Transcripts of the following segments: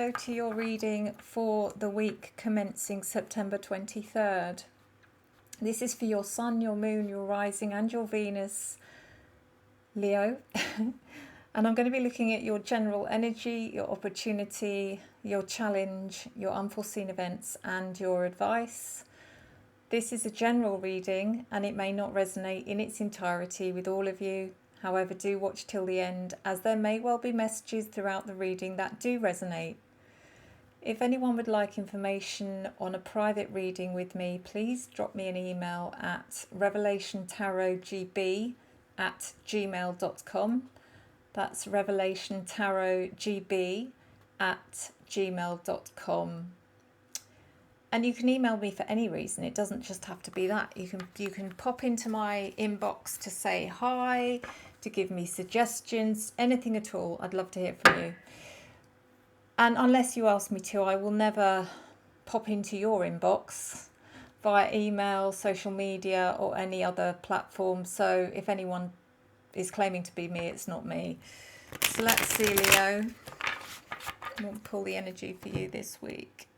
Leo, to your reading for the week commencing September 23rd. This is for your Sun, your Moon, your Rising and your Venus, Leo. And I'm going to be looking at your general energy, your opportunity, your challenge, your unforeseen events and your advice. This is a general reading and it may not resonate in its entirety with all of you. However, do watch till the end, as there may well be messages throughout the reading that do resonate. If anyone would like information on a private reading with me, please drop me an email at revelationtarotgb@gmail.com. That's revelationtarotgb@gmail.com. And you can email me for any reason. It doesn't just have to be that. You can pop into my inbox to say hi, to give me suggestions, anything at all. I'd love to hear from you. And unless you ask me to, I will never pop into your inbox via email, social media or any other platform. So if anyone is claiming to be me, it's not me. So let's see, Leo. We'll pull the energy for you this week.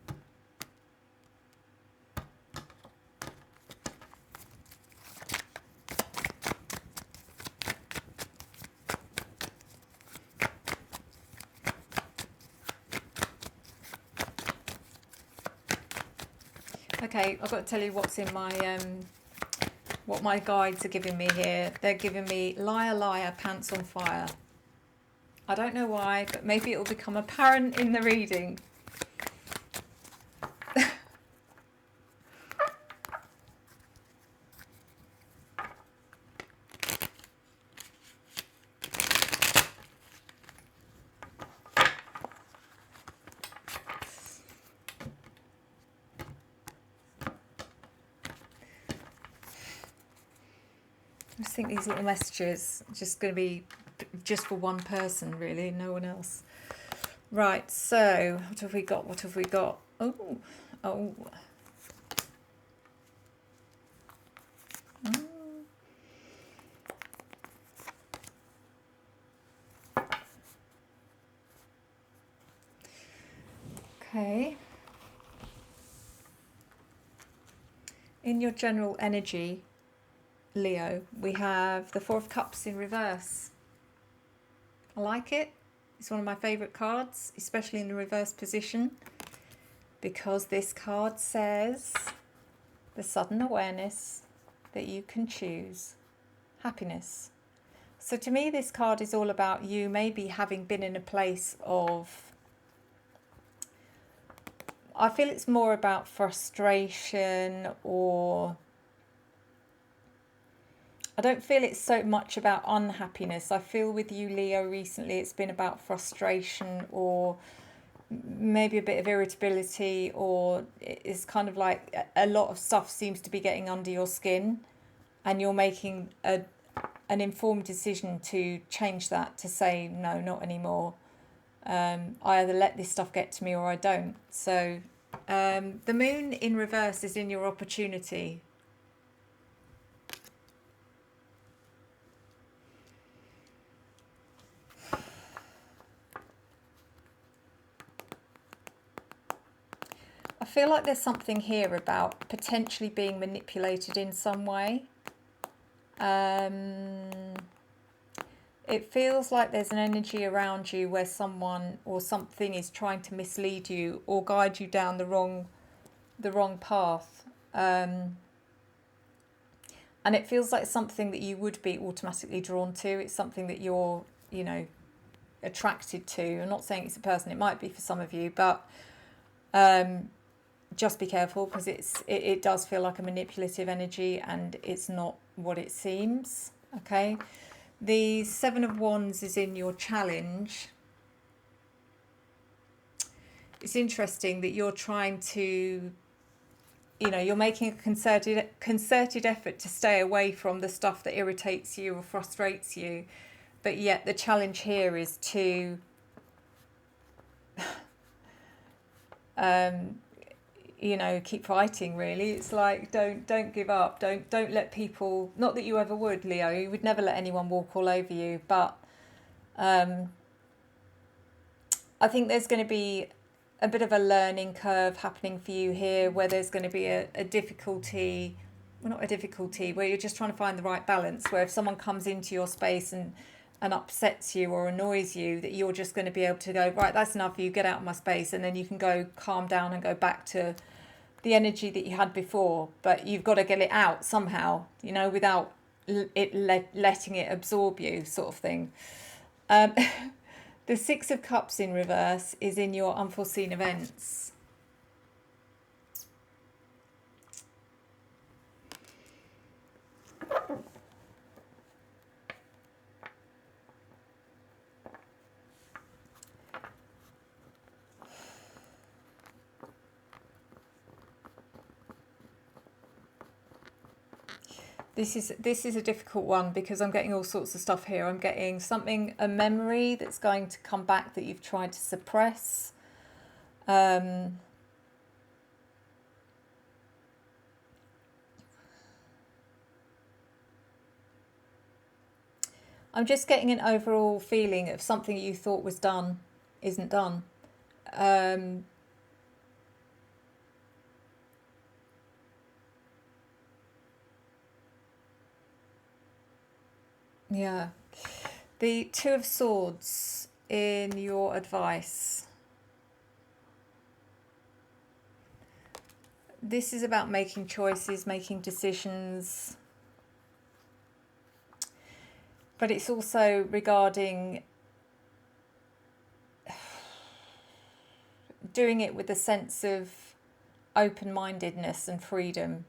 Okay, I've got to tell you what's in my what my guides are giving me here. They're giving me liar, liar, pants on fire. I don't know why, but maybe it will become apparent in the reading. I just think these little messages are just going to be just for one person, really, no one else. Right, so what have we got? What have we got? Oh. Okay. In your general energy, Leo, we have the Four of Cups in reverse. I like it. It's one of my favourite cards, especially in the reverse position, because this card says the sudden awareness that you can choose happiness. So to me, this card is all about you maybe having been in a place of, I feel it's more about frustration, or I don't feel it's so much about unhappiness. I feel with you, Leo, recently it's been about frustration or maybe a bit of irritability, or it's kind of like a lot of stuff seems to be getting under your skin and you're making an informed decision to change that, to say, no, not anymore. I either let this stuff get to me or I don't. So the moon in reverse is in your opportunity. I feel like there's something here about potentially being manipulated in some way. It feels like there's an energy around you where someone or something is trying to mislead you or guide you down the wrong path. And it feels like something that you would be automatically drawn to. It's something that you're, attracted to. I'm not saying it's a person, it might be for some of you, but just be careful, because it does feel like a manipulative energy and it's not what it seems. Okay, the Seven of Wands is in your challenge. It's interesting that you're trying to, you're making a concerted effort to stay away from the stuff that irritates you or frustrates you, but yet the challenge here is to keep fighting, really. It's like, don't give up, don't let people, not that you ever would, Leo, you would never let anyone walk all over you, but I think there's going to be a bit of a learning curve happening for you here, where there's going to be a difficulty, well, not a difficulty, where you're just trying to find the right balance, where if someone comes into your space and upsets you or annoys you, that you're just going to be able to go, right, that's enough, you get out of my space, and then you can go calm down and go back to the energy that you had before. But you've got to get it out somehow, you know, without letting it absorb you, sort of thing. The Six of Cups in reverse is in your unforeseen events. This is a difficult one, because I'm getting all sorts of stuff here. I'm getting something, a memory that's going to come back that you've tried to suppress. I'm just getting an overall feeling of something you thought was done isn't done. Yeah. The Two of Swords in your advice. This is about making choices, making decisions. But it's also regarding doing it with a sense of open-mindedness and freedom,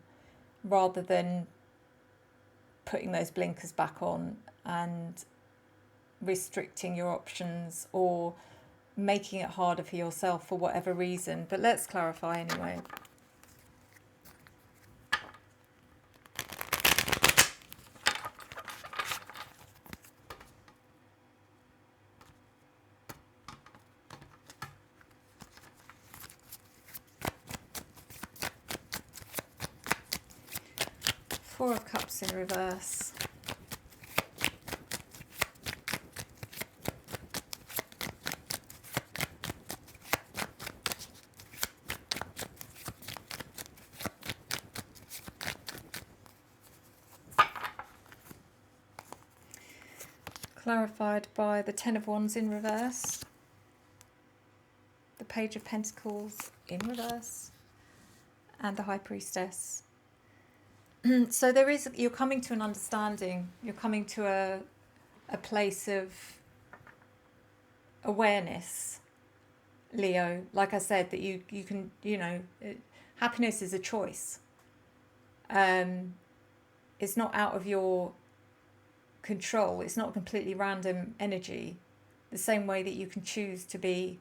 rather than putting those blinkers back on and restricting your options or making it harder for yourself for whatever reason. But let's clarify anyway. Four of Cups in reverse. Clarified by the Ten of Wands in reverse, the Page of Pentacles in reverse, and the High Priestess. So you're coming to an understanding, you're coming to a place of awareness, Leo. Like I said, that you can, happiness is a choice. It's not out of your control. It's not completely random energy. The same way that you can choose to be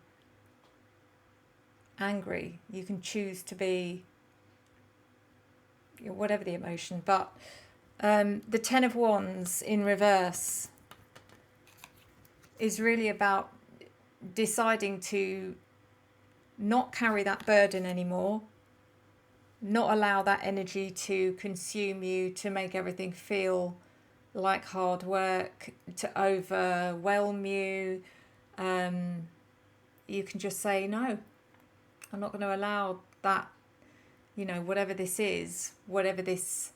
angry, you can choose to be whatever the emotion. But the Ten of Wands in reverse is really about deciding to not carry that burden anymore, not allow that energy to consume you, to make everything feel like hard work, to overwhelm you. You can just say, no, I'm not going to allow that, whatever this is, whatever this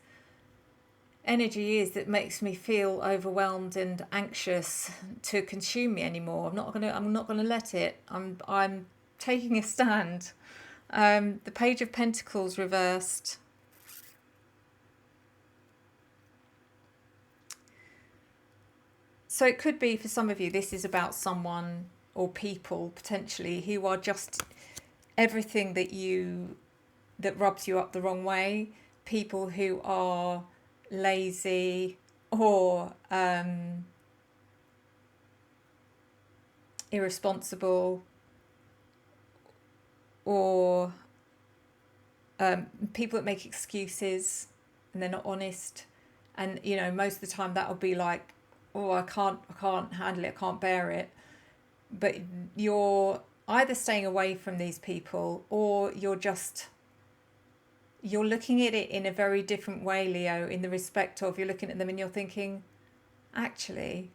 energy is that makes me feel overwhelmed and anxious, to consume me anymore. I'm not going to let it. I'm taking a stand. The Page of Pentacles reversed. So it could be, for some of you, this is about someone or people potentially who are just everything that rubs you up the wrong way. People who are lazy or irresponsible, or people that make excuses and they're not honest. And most of the time that'll be like, oh, I can't handle it, I can't bear it. But you're either staying away from these people, or you're looking at it in a very different way, Leo, in the respect of, you're looking at them and you're thinking, actually,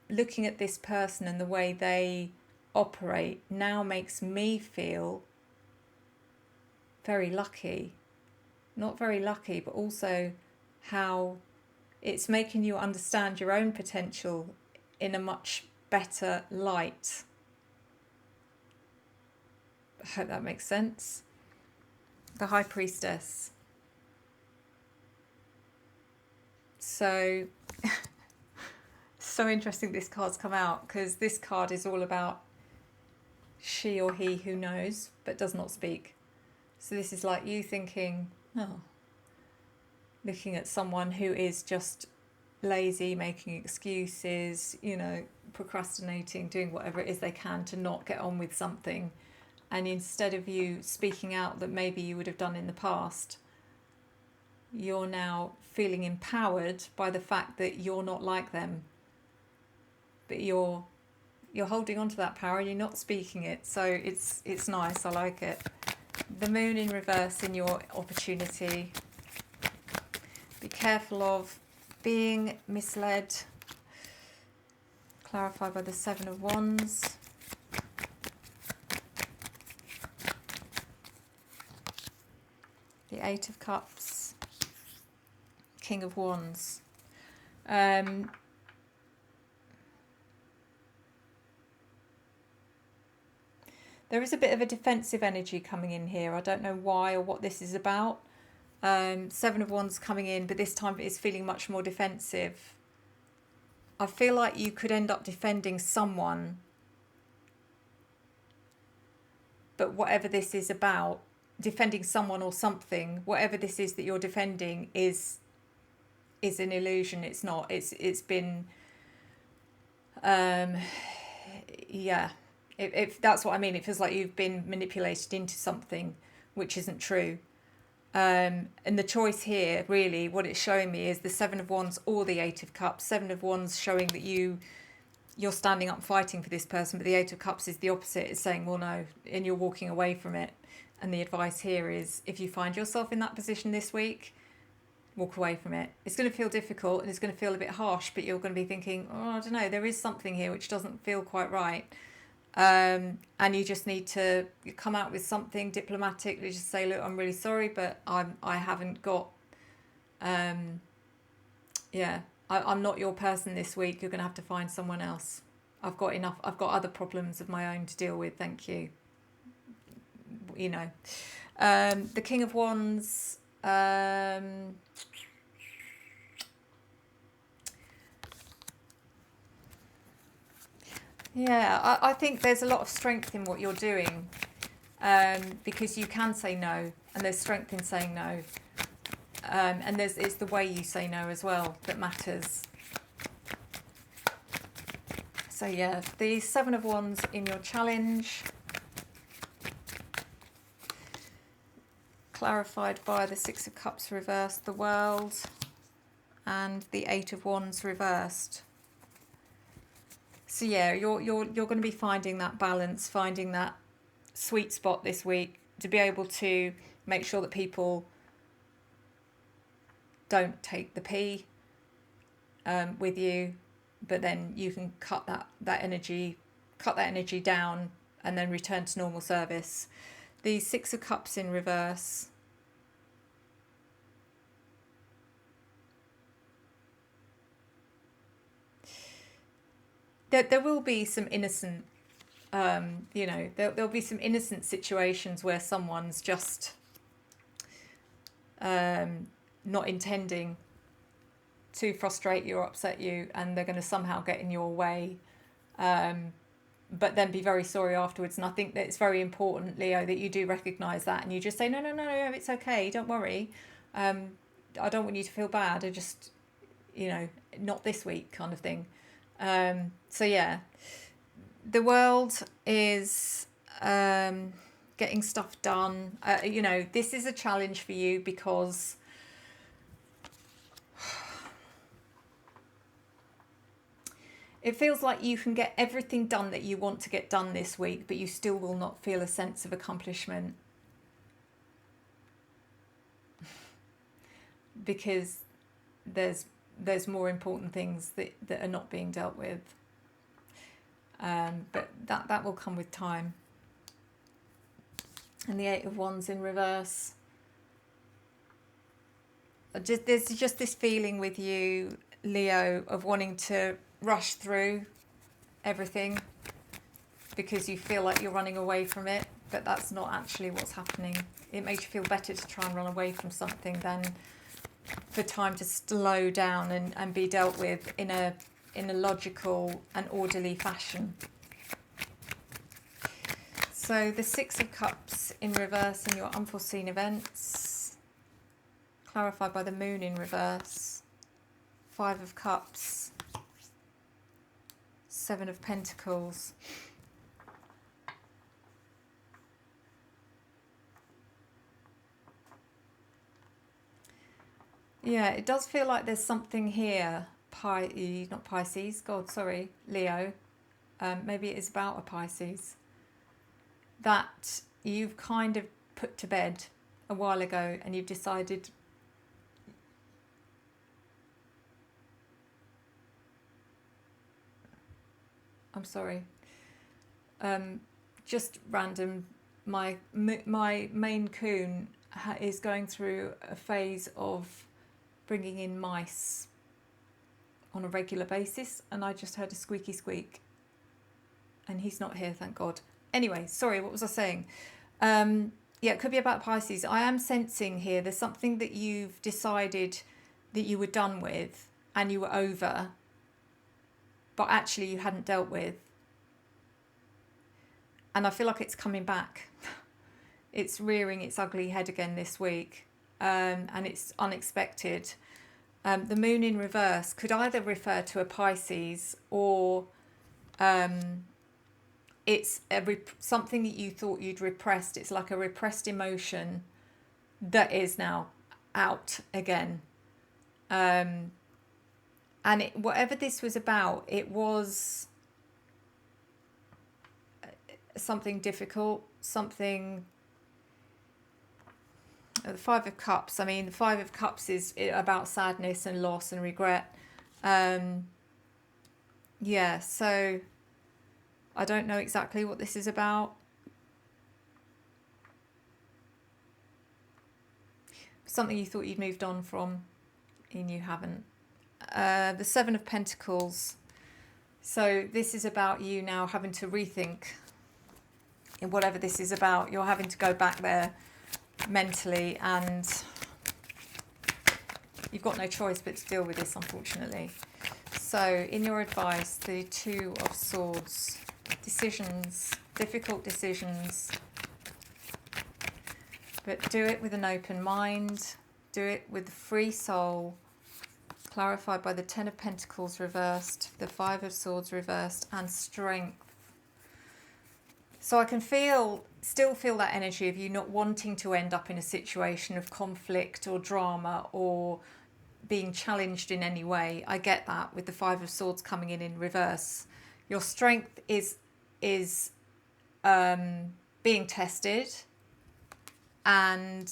looking at this person and the way they operate now makes me feel very lucky. Not very lucky, but also how it's making you understand your own potential in a much better light. I hope that makes sense. The High Priestess. So, so interesting this card's come out, because this card is all about she or he who knows but does not speak. So this is like you thinking, oh, looking at someone who is just lazy, making excuses, you know, procrastinating, doing whatever it is they can to not get on with something. And instead of you speaking out that maybe you would have done in the past, you're now feeling empowered by the fact that you're not like them. But you're holding on to that power and you're not speaking it. So it's nice, I like it. The moon in reverse in your opportunity. Be careful of being misled. Clarified by the Seven of Wands. The Eight of Cups. King of Wands. There is a bit of a defensive energy coming in here. I don't know why or what this is about. Seven of Wands coming in, but this time it is feeling much more defensive. I feel like you could end up defending someone, but whatever this is about, defending someone or something, whatever this is that you're defending is an illusion. It's not. It's been, yeah. If that's what I mean, it feels like you've been manipulated into something which isn't true. And the choice here, really, what it's showing me is the Seven of Wands or the Eight of Cups. Seven of Wands showing that you're standing up fighting for this person, but the Eight of Cups is the opposite. It's saying, well, no, and you're walking away from it. And the advice here is, if you find yourself in that position this week, walk away from it. It's going to feel difficult and it's going to feel a bit harsh, but you're going to be thinking, oh, I don't know, there is something here which doesn't feel quite right. And you just need to come out with something diplomatically, just say, look, I'm really sorry, but I haven't got, I'm not your person this week. You're going to have to find someone else. I've got other problems of my own to deal with. Thank you. You know, the King of Wands, yeah, I think there's a lot of strength in what you're doing, because you can say no, and there's strength in saying no, and it's the way you say no as well that matters. So yeah, the Seven of Wands in your challenge, clarified by the Six of Cups reversed, the World, and the Eight of Wands reversed. So yeah, you're going to be finding that balance, finding that sweet spot this week to be able to make sure that people don't take the pee with you, but then you can cut that energy down and then return to normal service. The Six of Cups in reverse. There will be some innocent, there'll be some innocent situations where someone's just not intending to frustrate you or upset you, and they're going to somehow get in your way, but then be very sorry afterwards. And I think that it's very important, Leo, that you do recognise that and you just say, no, it's okay, don't worry. I don't want you to feel bad. I just, not this week kind of thing. So yeah, the World is getting stuff done. This is a challenge for you because it feels like you can get everything done that you want to get done this week, but you still will not feel a sense of accomplishment because there's more important things that are not being dealt with. But that will come with time. And the Eight of Wands in reverse. There's just this feeling with you, Leo, of wanting to rush through everything because you feel like you're running away from it, but that's not actually what's happening. It makes you feel better to try and run away from something than for time to slow down and be dealt with in a logical and orderly fashion. So the Six of Cups in reverse in your unforeseen events, clarified by the Moon in reverse, Five of Cups, Seven of Pentacles. Yeah, it does feel like there's something here, not Pisces, God, sorry, Leo. Maybe it is about a Pisces that you've kind of put to bed a while ago, and you've decided I'm sorry, just random, my Maine Coon is going through a phase of bringing in mice on a regular basis, and I just heard a squeaky squeak, and he's not here, thank God. Anyway, sorry, what was I saying? Yeah, it could be about Pisces. I am sensing here there's something that you've decided that you were done with and you were over, but actually you hadn't dealt with. And I feel like it's coming back. It's rearing its ugly head again this week, and it's unexpected. The Moon in reverse could either refer to a Pisces, or it's something that you thought you'd repressed. It's like a repressed emotion that is now out again. And whatever this was about, it was something difficult, something... The Five of Cups, I mean, the Five of Cups is about sadness and loss and regret. Yeah, so I don't know exactly what this is about. Something you thought you'd moved on from, and you haven't. The Seven of Pentacles. So this is about you now having to rethink in whatever this is about. You're having to go back there mentally, and you've got no choice but to deal with this, unfortunately. So in your advice, the Two of Swords, decisions, difficult decisions, but do it with an open mind, do it with a free soul, clarified by the Ten of Pentacles reversed, the Five of Swords reversed, and strength. So I can still feel that energy of you not wanting to end up in a situation of conflict or drama or being challenged in any way. I get that with the Five of Swords coming in reverse. Your strength is being tested, and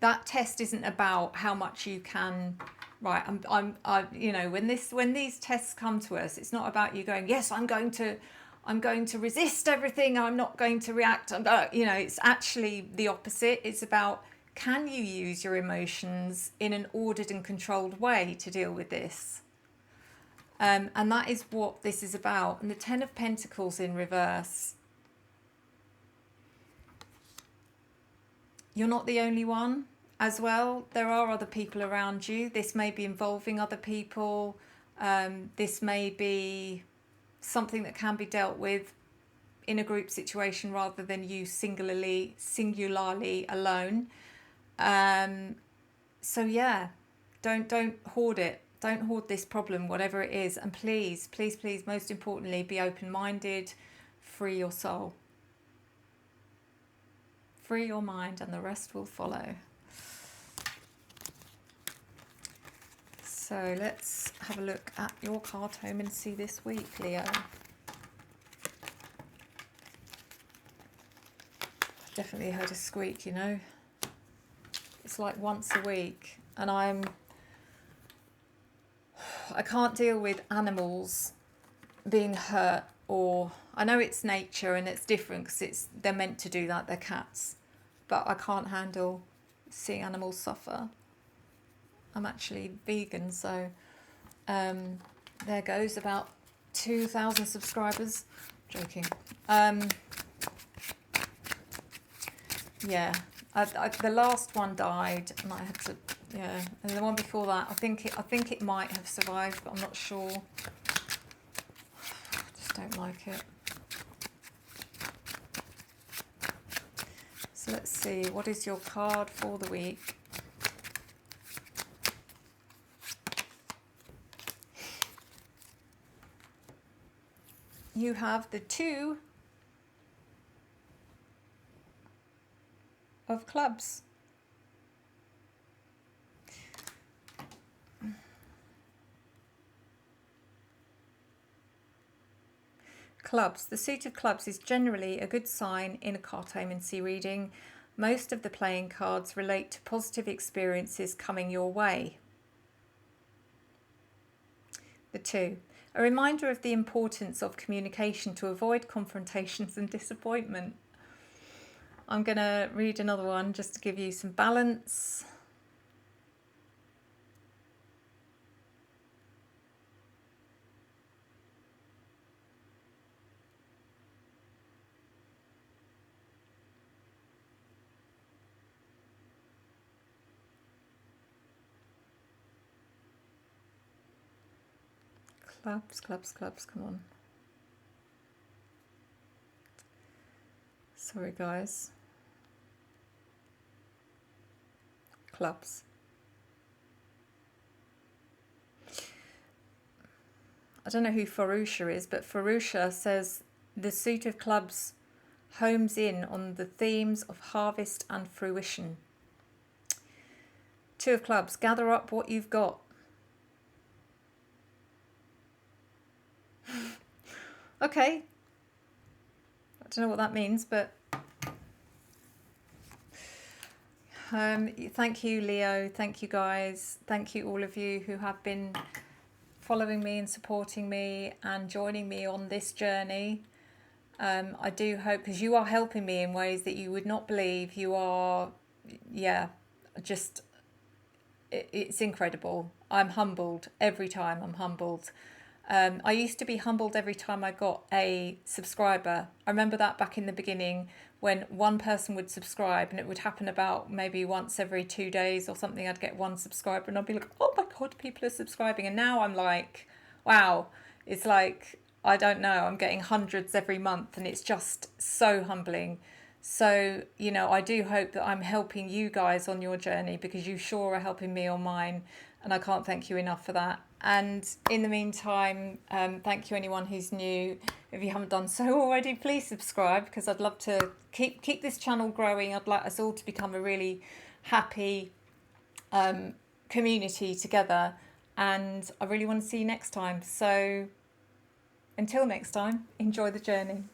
that test isn't about how much you can. Right, you know, when these tests come to us, it's not about you going, yes, I'm going to resist everything. I'm not going to react. You know, it's actually the opposite. It's about, can you use your emotions in an ordered and controlled way to deal with this? And that is what this is about. And the Ten of Pentacles in reverse. You're not the only one as well. There are other people around you. This may be involving other people. This may be something that can be dealt with in a group situation rather than you singularly alone. So yeah, don't hoard it. Don't hoard this problem, whatever it is. And please, please, please, most importantly, be open-minded. Free your soul. Free your mind, and the rest will follow. So let's have a look at your card home and see this week, Leo. Definitely heard a squeak, you know. It's like once a week, and I can't deal with animals being hurt, or I know it's nature and it's different because they're meant to do that, they're cats, but I can't handle seeing animals suffer. I'm actually vegan, so there goes about 2,000 subscribers. Joking. Yeah, the last one died, and I had to. Yeah, and the one before that, I think it might have survived, but I'm not sure. I just don't like it. So let's see, what is your card for the week? You have the 2 of clubs. Clubs. The suit of clubs is generally a good sign in a cartomancy reading. Most of the playing cards relate to positive experiences coming your way. The 2. A reminder of the importance of communication to avoid confrontations and disappointment. I'm going to read another one just to give you some balance. Clubs, come on. Sorry, guys. Clubs. I don't know who Farusha is, but Farusha says the suit of clubs homes in on the themes of harvest and fruition. 2 of clubs, gather up what you've got. Okay. I don't know what that means, but thank you, Leo. Thank you, guys. Thank you, all of you who have been following me and supporting me and joining me on this journey. I do hope, because you are helping me in ways that you would not believe. You are, yeah, just, it's incredible. I'm humbled every time. I'm humbled. I used to be humbled every time I got a subscriber. I remember that back in the beginning when one person would subscribe, and it would happen about maybe once every 2 days or something. I'd get one subscriber and I'd be like, oh my God, people are subscribing. And now I'm like, wow, it's like, I don't know, I'm getting hundreds every month, and it's just so humbling. So, you know, I do hope that I'm helping you guys on your journey, because you sure are helping me on mine, and I can't thank you enough for that. And in the meantime, thank you anyone who's new. If you haven't done so already, please subscribe, because I'd love to keep this channel growing. I'd like us all to become a really happy community together, and I really want to see you next time. So until next time, enjoy the journey.